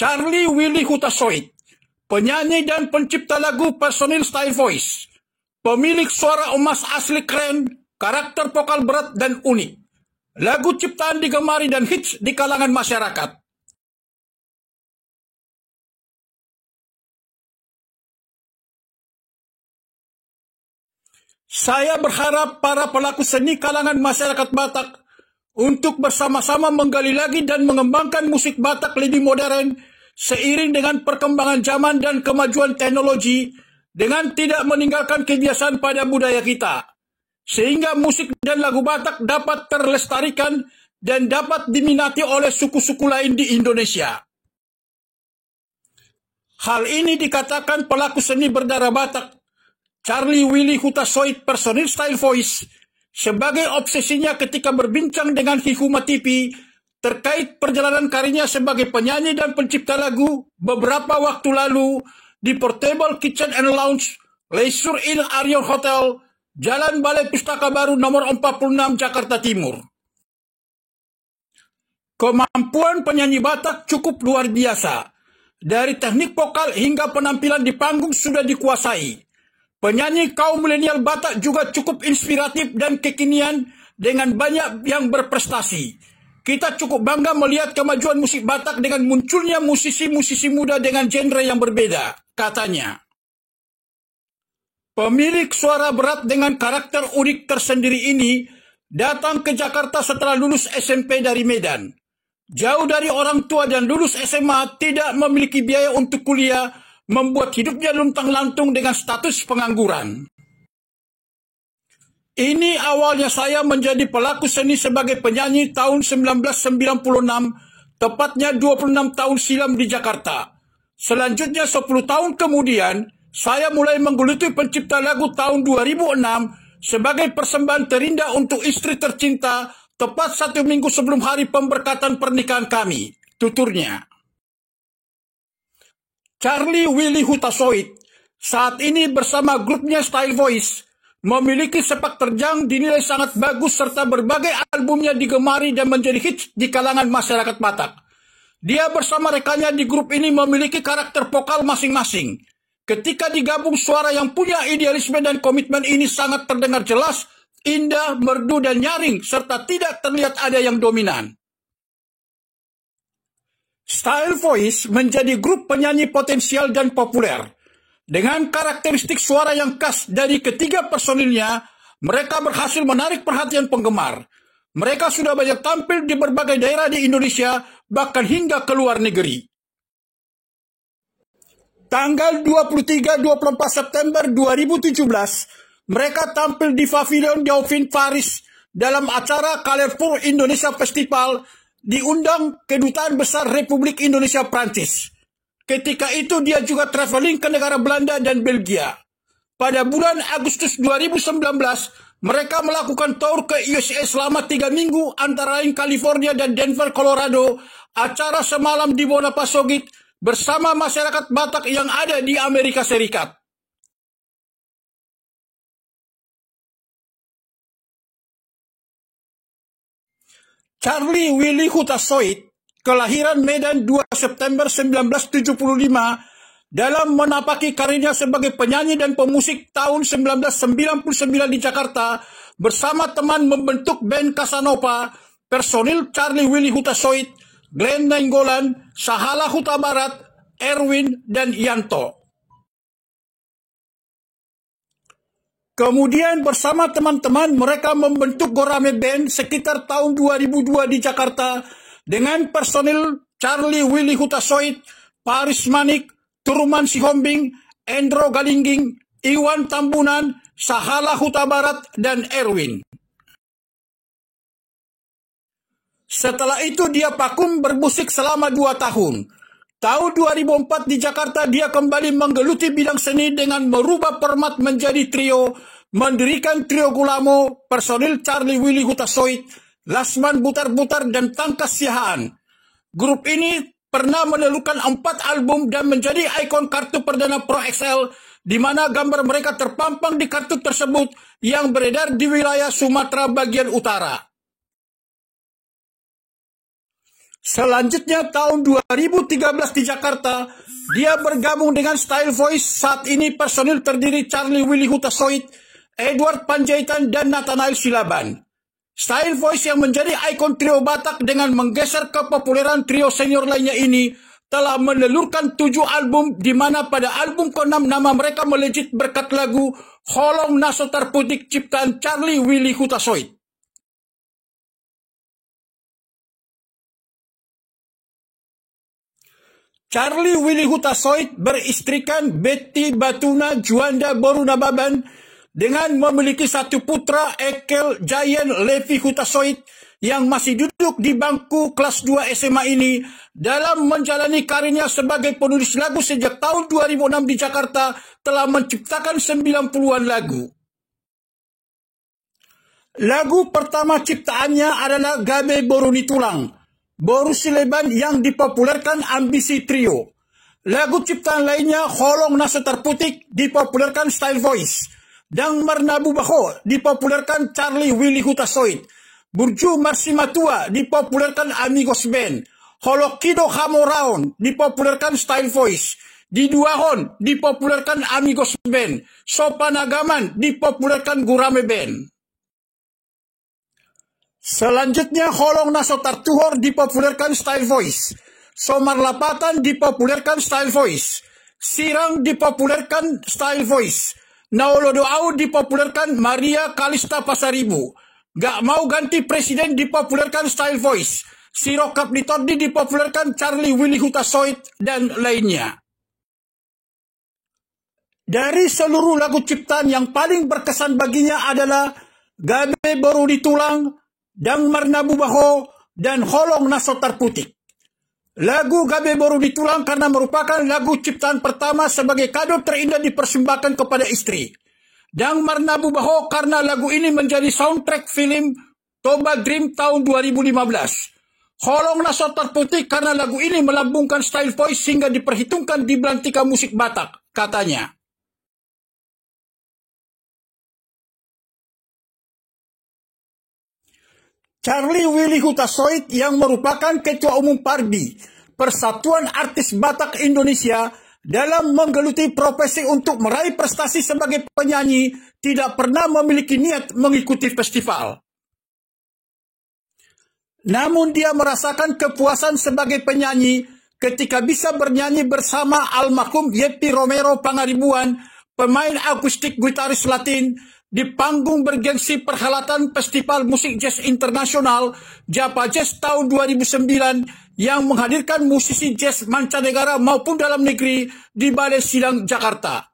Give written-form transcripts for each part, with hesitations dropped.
Charlie Willy Hutasoit, penyanyi dan pencipta lagu personil Style Voice, pemilik suara emas asli keren, karakter vokal berat dan unik. Lagu ciptaan digemari dan hits di kalangan masyarakat. Saya berharap para pelaku seni kalangan masyarakat Batak untuk bersama-sama menggali lagi dan mengembangkan musik Batak lebih modern seiring dengan perkembangan zaman dan kemajuan teknologi dengan tidak meninggalkan kebiasaan pada budaya kita, sehingga musik dan lagu Batak dapat terlestarikan dan dapat diminati oleh suku-suku lain di Indonesia. Hal ini dikatakan pelaku seni berdarah Batak, Charlie Willy Hutasoit personil Style Voice, sebagai obsesinya ketika berbincang dengan Hikuma TV terkait perjalanan karirnya sebagai penyanyi dan pencipta lagu beberapa waktu lalu di Portable Kitchen and Lounge, Leisure Inn Arion Hotel, Jalan Balai Pustaka Baru nomor 46, Jakarta Timur. Kemampuan penyanyi Batak cukup luar biasa. Dari teknik vokal hingga penampilan di panggung sudah dikuasai. Penyanyi kaum milenial Batak juga cukup inspiratif dan kekinian dengan banyak yang berprestasi. Kita cukup bangga melihat kemajuan musik Batak dengan munculnya musisi-musisi muda dengan genre yang berbeda, katanya. Pemilik suara berat dengan karakter unik tersendiri ini datang ke Jakarta setelah lulus SMP dari Medan. Jauh dari orang tua dan lulus SMA, tidak memiliki biaya untuk kuliah, membuat hidupnya luntang-lantung dengan status pengangguran. Ini awalnya saya menjadi pelaku seni sebagai penyanyi tahun 1996, tepatnya 26 tahun silam di Jakarta. Selanjutnya 10 tahun kemudian, saya mulai menggeluti pencipta lagu tahun 2006 sebagai persembahan terindah untuk istri tercinta, tepat 1 minggu sebelum hari pemberkatan pernikahan kami, tuturnya. Charlie Willy Hutasoit saat ini bersama grupnya Style Voice memiliki sepak terjang dinilai sangat bagus serta berbagai albumnya digemari dan menjadi hits di kalangan masyarakat Batak. Dia bersama rekannya di grup ini memiliki karakter vokal masing-masing. Ketika digabung, suara yang punya idealisme dan komitmen ini sangat terdengar jelas, indah, merdu dan nyaring serta tidak terlihat ada yang dominan. Style Voice menjadi grup penyanyi potensial dan populer. Dengan karakteristik suara yang khas dari ketiga personilnya, mereka berhasil menarik perhatian penggemar. Mereka sudah banyak tampil di berbagai daerah di Indonesia, bahkan hingga ke luar negeri. Tanggal 23-24 September 2017, mereka tampil di Pavilion Dauphine Paris dalam acara Carrefour Indonesia Festival, diundang Kedutaan Besar Republik Indonesia Prancis. Ketika itu dia juga traveling ke negara Belanda dan Belgia. Pada bulan Agustus 2019, mereka melakukan tour ke USA selama 3 minggu antara lain California dan Denver, Colorado, acara semalam di Bonapasogit bersama masyarakat Batak yang ada di Amerika Serikat. Charlie Willy Hutasoit, kelahiran Medan 2 September 1975, dalam menapaki karirnya sebagai penyanyi dan pemusik tahun 1999 di Jakarta, bersama teman membentuk band Casanova, personil Charlie Willy Hutasoit, Glenn Nainggolan, Sahala Huta Barat, Erwin, dan Yanto. Kemudian bersama teman-teman mereka membentuk Gorame Band sekitar tahun 2002 di Jakarta dengan personil Charlie Willy Hutasoit, Paris Manik, Turman Sihombing, Endro Galingging, Iwan Tambunan, Sahala Huta Barat, dan Erwin. Setelah itu dia vakum bermusik selama 2 tahun. Tahun 2004 di Jakarta dia kembali menggeluti bidang seni dengan merubah format menjadi trio, mendirikan Trio Gulamo, personil Charlie Willy Hutasoit, Lasman Butar-Butar, dan Tangkas Siahaan. Grup ini pernah menelurkan 4 album dan menjadi ikon kartu perdana Pro XL, di mana gambar mereka terpampang di kartu tersebut yang beredar di wilayah Sumatera bagian utara. Selanjutnya tahun 2013 di Jakarta, dia bergabung dengan Style Voice. Saat ini personil terdiri Charlie Willy Hutasoit, Edward Panjaitan, dan Nathanael Silaban. Style Voice yang menjadi ikon trio Batak dengan menggeser kepopuleran trio senior lainnya ini telah menelurkan 7 album, di mana pada album ke-6 nama mereka melejit berkat lagu Holong Naso Tarputik ciptaan Charlie Willy Hutasoit. Charlie Willy Hutasoit beristrikan Betty Batuna Juanda Borunababan dengan memiliki satu putra, Ekel Jayen Levi Hutasoit, yang masih duduk di bangku kelas 2 SMA ini. Dalam menjalani karirnya sebagai penulis lagu sejak tahun 2006 di Jakarta, telah menciptakan 90-an lagu. Lagu pertama ciptaannya adalah Gabe Boruni Tulang, Boru Sileban, yang dipopulerkan Ambisi Trio. Lagu ciptaan lainnya Holong Naso Tarputik dipopulerkan Style Voice. Dang Marnabu Baho dipopulerkan Charlie Willy Hutasoit. Burju Marsimatua dipopulerkan Amigos Band. Holokido Hamoraon dipopulerkan Style Voice. Diduahon dipopulerkan Amigos Band. Sopanagaman dipopulerkan Gurame Band. Selanjutnya Holong Naso Tartuhor dipopulerkan Style Voice. Somar Lapatan dipopulerkan Style Voice. Sirang dipopulerkan Style Voice. Naolodoau dipopulerkan Maria Kalista Pasaribu. Gak Mau Ganti Presiden dipopulerkan Style Voice. Sirokap Ditodi dipopulerkan Charlie Willy Hutasoit, dan lainnya. Dari seluruh lagu ciptaan yang paling berkesan baginya adalah Gabe Boruni Tulang, Dang Marnabu Baho, dan Holong Naso Tarputik. Lagu Gabe Boruni Tulang karena merupakan lagu ciptaan pertama sebagai kado terindah dipersembahkan kepada istri. Dang Marnabu Baho karena lagu ini menjadi soundtrack film Toba Dream tahun 2015. Holong Naso Tarputik karena lagu ini melambungkan Style Voice hingga diperhitungkan di belantika musik Batak, katanya. Charlie Willy Hutasoit yang merupakan Ketua Umum Parbi, Persatuan Artis Batak Indonesia, dalam menggeluti profesi untuk meraih prestasi sebagai penyanyi, tidak pernah memiliki niat mengikuti festival. Namun dia merasakan kepuasan sebagai penyanyi ketika bisa bernyanyi bersama almarhum Yepi Romero Pangaribuan, pemain akustik gitaris Latin, di panggung bergengsi perhelatan Festival Musik Jazz Internasional Japa Jazz tahun 2009 yang menghadirkan musisi jazz mancanegara maupun dalam negeri di Balai Sidang Jakarta.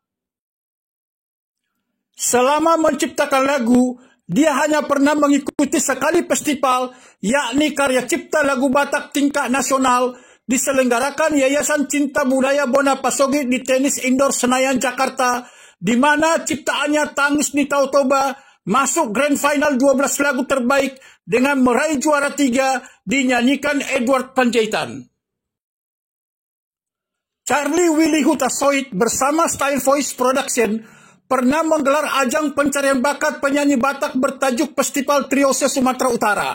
Selama menciptakan lagu, dia hanya pernah mengikuti sekali festival, yakni Karya Cipta Lagu Batak tingkat nasional, diselenggarakan Yayasan Cinta Budaya Bona Pasogi di Tenis Indoor Senayan, Jakarta, di mana ciptaannya Tangis di Tau Toba masuk Grand Final 12 lagu terbaik dengan meraih juara 3, dinyanyikan Edward Panjaitan. Charlie Willy Hutasoit bersama Style Voice Production pernah menggelar ajang pencarian bakat penyanyi Batak bertajuk Festival Triose Sumatera Utara.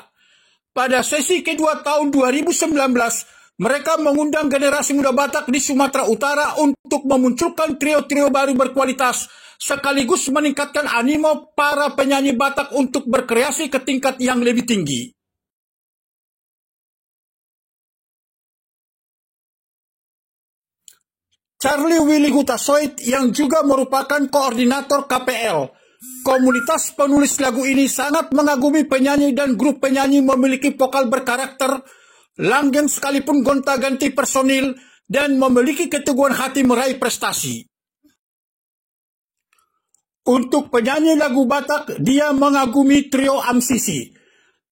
Pada sesi kedua tahun 2019, mereka mengundang generasi muda Batak di Sumatera Utara untuk memunculkan trio-trio baru berkualitas, sekaligus meningkatkan animo para penyanyi Batak untuk berkreasi ke tingkat yang lebih tinggi. Charlie Willy Hutasoit yang juga merupakan koordinator KPL, komunitas penulis lagu ini, sangat mengagumi penyanyi dan grup penyanyi memiliki vokal berkarakter, langgeng sekalipun gonta-ganti personil, dan memiliki keteguhan hati meraih prestasi. Untuk penyanyi lagu Batak, dia mengagumi trio Amsisi.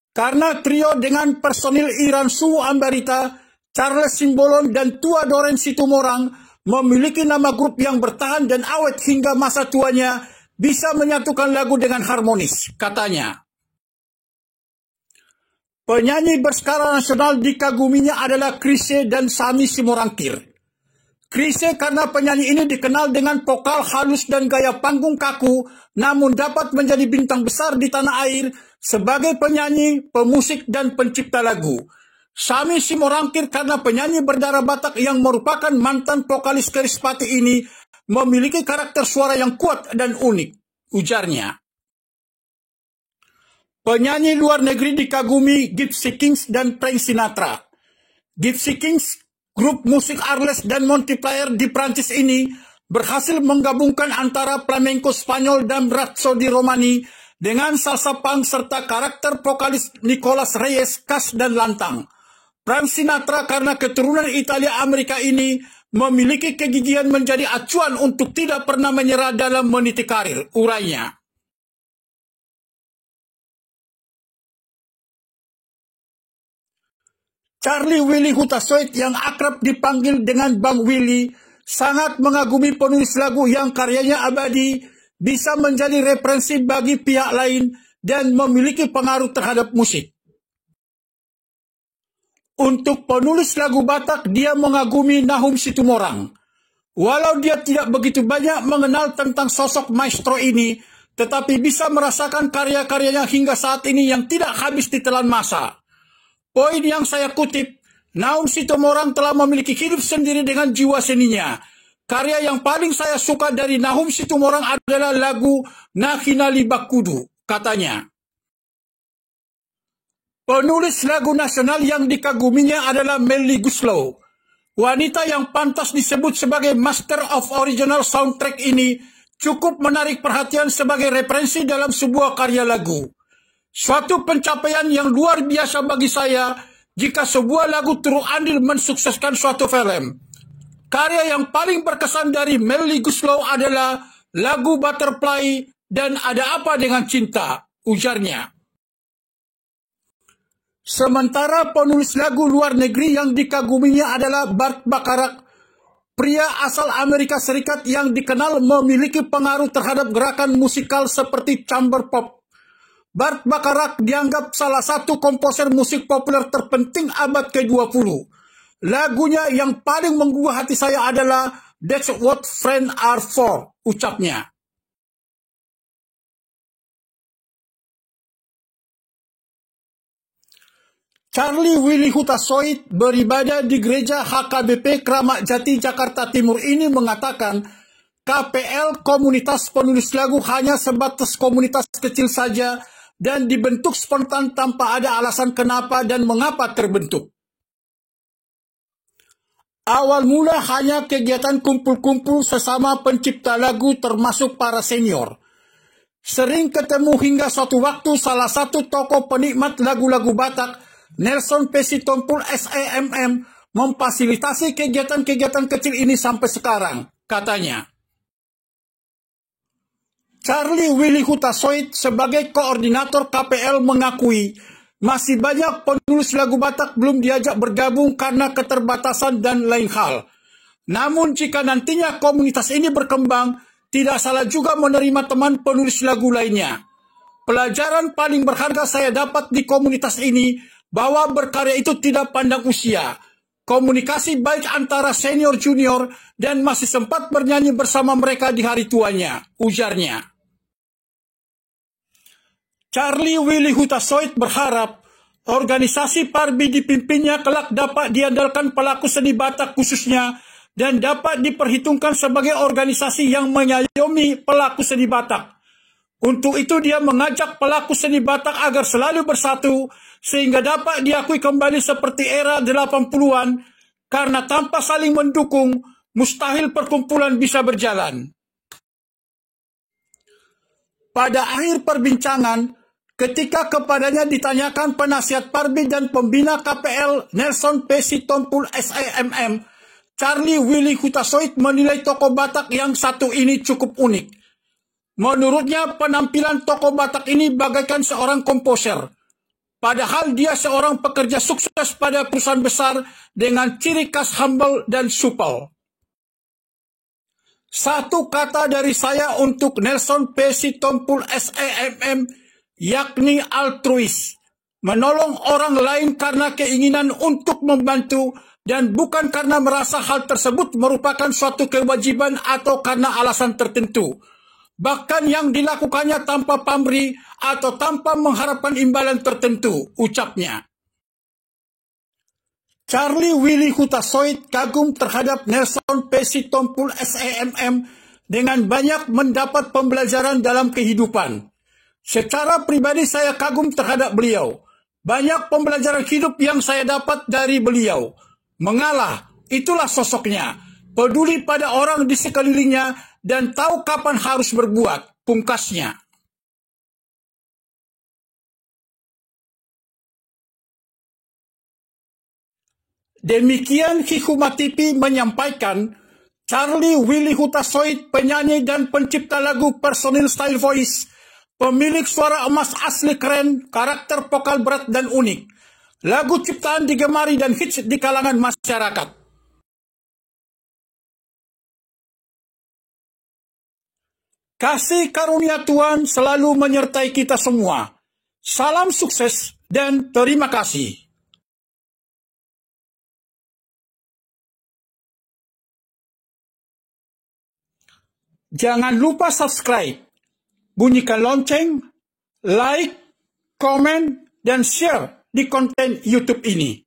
Karena trio dengan personil Iran Suwu Ambarita, Charles Simbolon, dan Tua Doren Situmorang memiliki nama grup yang bertahan dan awet hingga masa tuanya, bisa menyatukan lagu dengan harmonis, katanya. Penyanyi berskala nasional dikaguminya adalah Chrisye dan Sami Simorangkir. Chrisye karena penyanyi ini dikenal dengan vokal halus dan gaya panggung kaku, namun dapat menjadi bintang besar di tanah air sebagai penyanyi, pemusik, dan pencipta lagu. Sami Simorangkir karena penyanyi berdarah Batak yang merupakan mantan vokalis Kerispatih ini memiliki karakter suara yang kuat dan unik, ujarnya. Penyanyi luar negeri dikagumi Gypsy Kings dan Frank Sinatra. Gypsy Kings, grup musik Arles dan Multiplier di Prancis ini, berhasil menggabungkan antara flamenco Spanyol dan rhapsody Romani dengan salsa punk serta karakter vokalis Nicolas Reyes khas dan lantang. Frank Sinatra karena keturunan Italia Amerika ini memiliki kegigihan menjadi acuan untuk tidak pernah menyerah dalam meniti karir, urainya. Charlie Willy Hutasoit yang akrab dipanggil dengan Bang Willy sangat mengagumi penulis lagu yang karyanya abadi, bisa menjadi referensi bagi pihak lain dan memiliki pengaruh terhadap musik. Untuk penulis lagu Batak, dia mengagumi Nahum Situmorang. Walau dia tidak begitu banyak mengenal tentang sosok maestro ini, tetapi bisa merasakan karya-karyanya hingga saat ini yang tidak habis ditelan masa. Poin yang saya kutip, Nahum Situmorang telah memiliki hidup sendiri dengan jiwa seninya. Karya yang paling saya suka dari Nahum Situmorang adalah lagu Nahinali Bakudu, katanya. Penulis lagu nasional yang dikaguminya adalah Melly Goeslaw. Wanita yang pantas disebut sebagai Master of Original Soundtrack ini cukup menarik perhatian sebagai referensi dalam sebuah karya lagu. Suatu pencapaian yang luar biasa bagi saya jika sebuah lagu turut andil mensukseskan suatu film. Karya yang paling berkesan dari Melly Goeslaw adalah lagu Butterfly dan Ada Apa Dengan Cinta, ujarnya. Sementara penulis lagu luar negeri yang dikaguminya adalah Burt Bacharach, pria asal Amerika Serikat yang dikenal memiliki pengaruh terhadap gerakan musikal seperti chamber pop. Burt Bacharach dianggap salah satu komposer musik populer terpenting abad ke-20. Lagunya yang paling menggugah hati saya adalah That's What Friends Are For, ucapnya. Charlie Willy Hutasoit beribadah di gereja HKBP Kramat Jati, Jakarta Timur ini mengatakan KPL komunitas penulis lagu hanya sebatas komunitas kecil saja dan dibentuk spontan tanpa ada alasan kenapa dan mengapa terbentuk. Awal mula hanya kegiatan kumpul-kumpul sesama pencipta lagu termasuk para senior. Sering ketemu hingga suatu waktu salah satu tokoh penikmat lagu-lagu Batak, Nelson P. Sitompul SEMM, memfasilitasi kegiatan-kegiatan kecil ini sampai sekarang, katanya. Charlie Willy Hutasoit sebagai koordinator KPL mengakui masih banyak penulis lagu Batak belum diajak bergabung karena keterbatasan dan lain hal. Namun jika nantinya komunitas ini berkembang, tidak salah juga menerima teman penulis lagu lainnya. Pelajaran paling berharga saya dapat di komunitas ini bahwa berkarya itu tidak pandang usia. Komunikasi baik antara senior junior dan masih sempat bernyanyi bersama mereka di hari tuanya, ujarnya. Charlie Willy Hutasoit berharap organisasi Parbi dipimpinnya kelak dapat diandalkan pelaku seni Batak khususnya dan dapat diperhitungkan sebagai organisasi yang mengayomi pelaku seni Batak. Untuk itu dia mengajak pelaku seni Batak agar selalu bersatu sehingga dapat diakui kembali seperti era 80-an, karena tanpa saling mendukung, mustahil perkumpulan bisa berjalan. Pada akhir perbincangan, ketika kepadanya ditanyakan penasihat Parbi dan pembina KPL Nelson P. Sitompul SEMM, Charlie Willy Hutasoit menilai tokoh Batak yang satu ini cukup unik. Menurutnya penampilan tokoh Batak ini bagaikan seorang komposer. Padahal dia seorang pekerja sukses pada perusahaan besar dengan ciri khas humble dan supel. Satu kata dari saya untuk Nelson P. Sitompul SEMM, yakni altruis. Menolong orang lain karena keinginan untuk membantu dan bukan karena merasa hal tersebut merupakan suatu kewajiban atau karena alasan tertentu. Bahkan yang dilakukannya tanpa pamrih atau tanpa mengharapkan imbalan tertentu, ucapnya. Charlie Willy Hutasoit kagum terhadap Nelson P. Sitompul SEMM dengan banyak mendapat pembelajaran dalam kehidupan. Secara pribadi saya kagum terhadap beliau. Banyak pembelajaran hidup yang saya dapat dari beliau. Mengalah, itulah sosoknya. Peduli pada orang di sekelilingnya dan tahu kapan harus berbuat, pungkasnya. Demikian Hikmat TV menyampaikan, Charlie Willy Hutasoit, penyanyi dan pencipta lagu Personal Style Voice, pemilik suara emas asli keren, karakter vokal berat dan unik. Lagu ciptaan digemari dan hits di kalangan masyarakat. Kasih karunia Tuhan selalu menyertai kita semua. Salam sukses dan terima kasih. Jangan lupa subscribe, bunyikan lonceng, like, komen, dan share di konten YouTube ini.